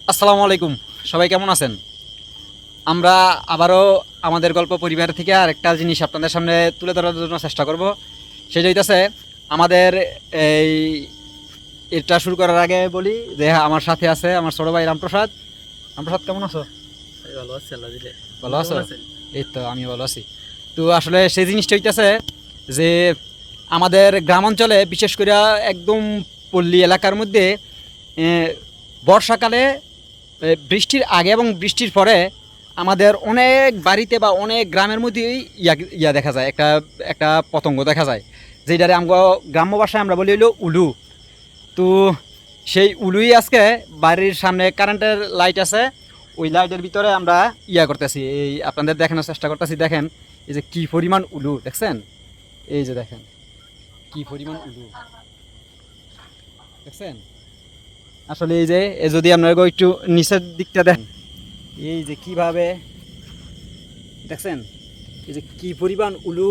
আসসালামু আলাইকুম, সবাই কেমন আছেন? আমরা আবারও আমাদের গল্প পরিবার থেকে আরেকটা জিনিস আপনাদের সামনে তুলে ধরার জন্য চেষ্টা করব। সেটা হইতেছে আমাদের এই এটা শুরু করার আগে বলি যে আমার সাথে আছে আমার ছোট ভাই রামপ্রসাদ। রামপ্রসাদ কেমন আছো? ভালো আছি আল্লাহ দিলে। ভালো আছো? কেমন আছেন? এই তো আমি ভালো আছি। তো আসলে সেই জিনিসটা হইতেছে যে আমাদের গ্রাম অঞ্চলে বিশেষ করে একদম পল্লী এলাকার মধ্যে এ, বর্ষাকালে বৃষ্টির আগে এবং বৃষ্টির পরে আমাদের অনেক বাড়িতে বা অনেক গ্রামের মধ্যেই ইয়া দেখা যায়, একটা একটা পতঙ্গ দেখা যায়, যেটারে আমরা গ্রাম্য ভাষায় আমরা বলি হলো উলু। তো সেই উলুই আজকে বাড়ির সামনে কারেন্টের লাইট আছে, ওই লাইটের ভিতরে আমরা ইয়া করতেছি, এই আপনাদের দেখানোর চেষ্টা করতেছি। দেখেন এই যে কী পরিমাণ উলু দেখছেন, এই যে দেখেন কী পরিমাণ উলু দেখছেন। আসলে এই যে যদি আপনারা একটু নিচের দিকটা দেন, এই যে কিভাবে দেখছেন, এই যে কি পরিমাণ উলু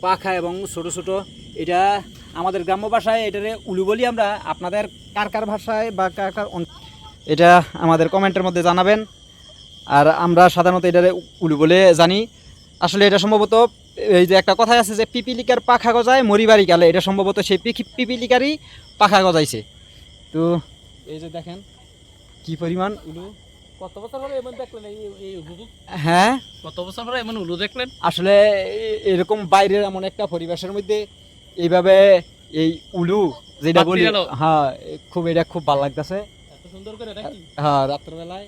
পাখা এবং ছোট ছোট। এটা আমাদের গ্রাম্য ভাষায় এটারে উলু বলি আমরা, আপনাদের কার কার ভাষায় বা কার কার এটা আমাদের কমেন্টের মধ্যে জানাবেন। আর আমরা সাধারণত এটারে উলু বলে জানি। আসলে এটা সম্ভবত এই যে একটা কথাই আছে যে পিপিলিকার পাখা গজায় মরিবাড়ি গেলে, এটা সম্ভবত সেই পিপিলিকারই পাখা গজাইছে। তো এই যে দেখেন কি পরিমাণ উলু। কত বছর পরে এমন দেখলেন এই উলু? হ্যাঁ, কত বছর পরে এমন উলু দেখলেন? আসলে এরকম বাইরের এমন একটা পরিবেশের মধ্যে এইভাবে এই উলু যেটা বলি, রাত্রিবেলা? হ্যাঁ খুব, এটা খুব ভালো লাগতেছে। এত সুন্দর করে নাকি? হ্যাঁ রাত্রবেলায়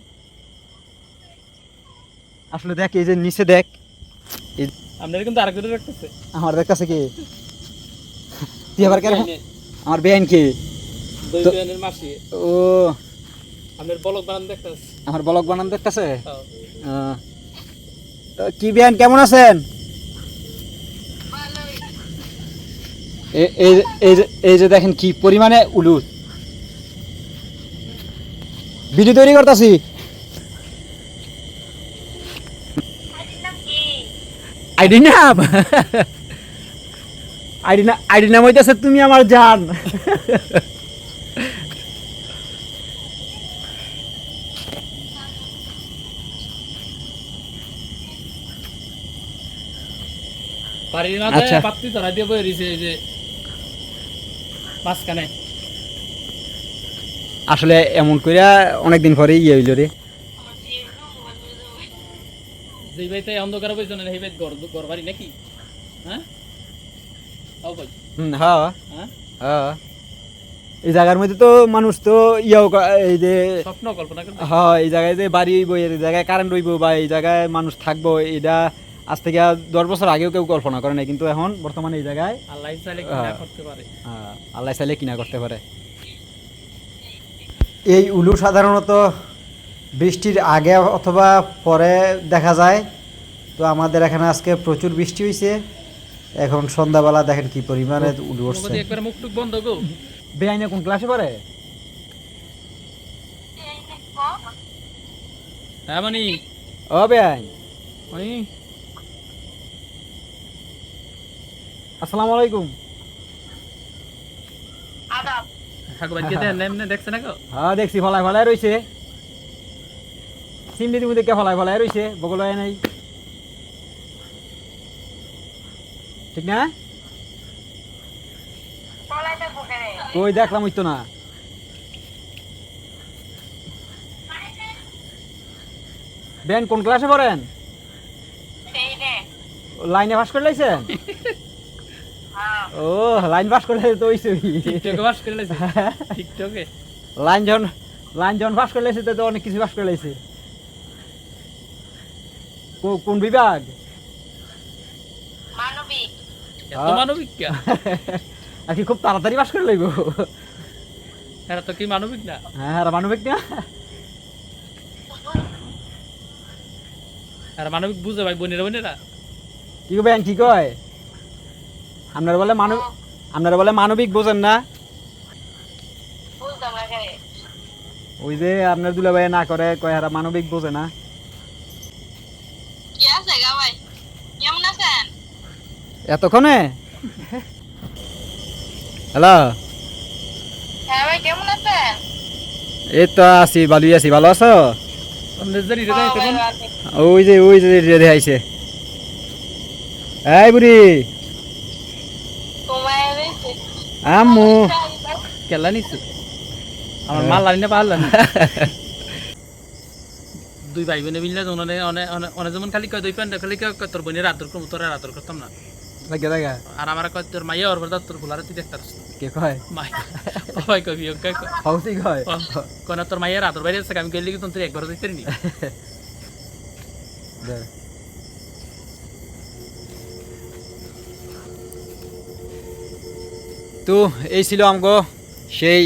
আসলে দেখ এই যে নিচে দেখ, আপনারা কিন্তু আরেক করে রাখতেছে। আমার দেখতেছে কি তুই আবার কেন? আমার বেআইন কি? দুই তো- বিয়ানের মাসি। ও আপনার বলক বানান দেখতেছে। আমার ব্লগ বানান দেখতেছে। তো কি বেআইন কেমন আছেন? এই যে দেখেন কি পরিমাণে উলু। ভিডিও তৈরি করতেছি। আইডি নাম আইডি নাম হইতেছে তুমি আমার জান। বাড়ির মাঝে আচ্ছা। পাত্তি ধরা দিয়ে বই রইছে এই যে মাঝখানে। আসলে এমন করে অনেকদিন পরে ইয়ে হইল রে। যেই বাড়িতে অন্ধকার বইছ না সেই বাড়ি ঘর বাড়ি নাকি? হ্যাঁ তাও ভাই। হ্যাঁ হ্যাঁ, হ্যাঁ, এই জায়গার মধ্যে তো মানুষ তো এই যে স্বপ্ন কল্পনা করতে। হ্যাঁ এই জায়গায় যে বাড়ি হইব, এই জায়গায় কারেন্ট হইব বা এই জায়গায় মানুষ থাকবো, এটা আজ থেকে 10 বছর আগেও কেউ কল্পনা করে নাই, কিন্তু এখন বর্তমানে এই জায়গায় আল্লাহ চাইলে কি না করতে পারে। আল্লাহ চাইলে কিনা করতে পারে। এই উলু সাধারণত বৃষ্টির আগে অথবা পরে দেখা যায়। তো আমাদের এখানে আজকে প্রচুর বৃষ্টি হয়েছে। এখন সন্ধ্যাবেলা দেখেন কি পরিমাণে উলু উঠছে। মোমবাতি একবার মুখ টুক বন্ধ গো। বেআইনে কোন ক্লাসে পড়ে? হ্যাঁ মানে ও বেআইন, মানে আসসালামু আলাইকুম। ঠাকুর বাড়ি গিয়ে এমনি দেখছে না গো? হ্যাঁ দেখছি, ফলায় ফলায় রয়েছে। সিমড়ির মধ্যে কে ফলায় ফলায় রয়েছে, বগল হয় নাই, ঠিক না? ওই দেখলাম ওই তো না। বেন কোন ক্লাসে পড়েন? লাইনে পাস করে লাইছেন? ও লাইন পাস করে তো হইছে। টিকটকে বাস করে লাইছে। টিকটকে লাইন যখন পাস করে লাইছে তো অনেক কিছু পাস করে লাইছে। কোন বিভাগ? এত মানবিক কে? আর কি খুব তাড়াতাড়ি পাস করে লইব? এরা তো কি মানবিক না? হ্যাঁ মানবিক না। এরা মানবিক বুঝে ভাই বোনেরা বোনেরা। কি করবেন কি কয়? আপনারা বলে মানবিক বোঝেন না? ওই যে আপনার দুলাভাই না করে কয় হারা মানবিক বোঝে না। এতক্ষণে হ্যালো, হ্যাঁ ভাই কেমন আছেন? এই তো আছি, ভালোই আছি। ভালো আছো? আমাদের যে রিটা দেয় তখন ওই যে রেডি আইছে। এই বুড়ি, আম্মু। কেলা নিছে আমার মাল লানি না পারলাম দুই ভাই বোনে মিললে অনেক যেমন খালি কয় দুই প্যান্ট খালি কয় তোর বোনের আদর করবো, তোর আদর করতাম না। লাগা আর আমার কয় তোর মাইয়া ওর বড় তোর ভুলারে তুই দেখতার কে কয়? মাই ওই কবি কয় হাউসি কয়? কোন তোর মাইয়ার আদর বাইরে আছে, আমি গেলি কি তোর একবার দিতে নি। তো এই ছিল আমগো সেই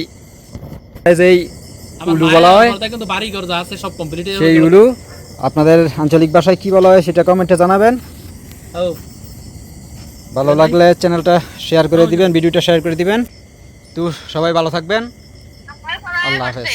যেই আমার উলু বলা হয়, মায়ের কিন্তু বাড়ি ঘর যা আছে সব কমপ্লিট সেই উলু। আপনাদের আঞ্চলিক ভাষায় কি বলা হয় সেটা কমেন্টে জানাবেন। ও ভালো লাগলে চ্যানেলটা শেয়ার করে দিবেন, ভিডিওটা শেয়ার করে দিবেন। তো সবাই ভালো থাকবেন, আল্লাহ হাফেজ।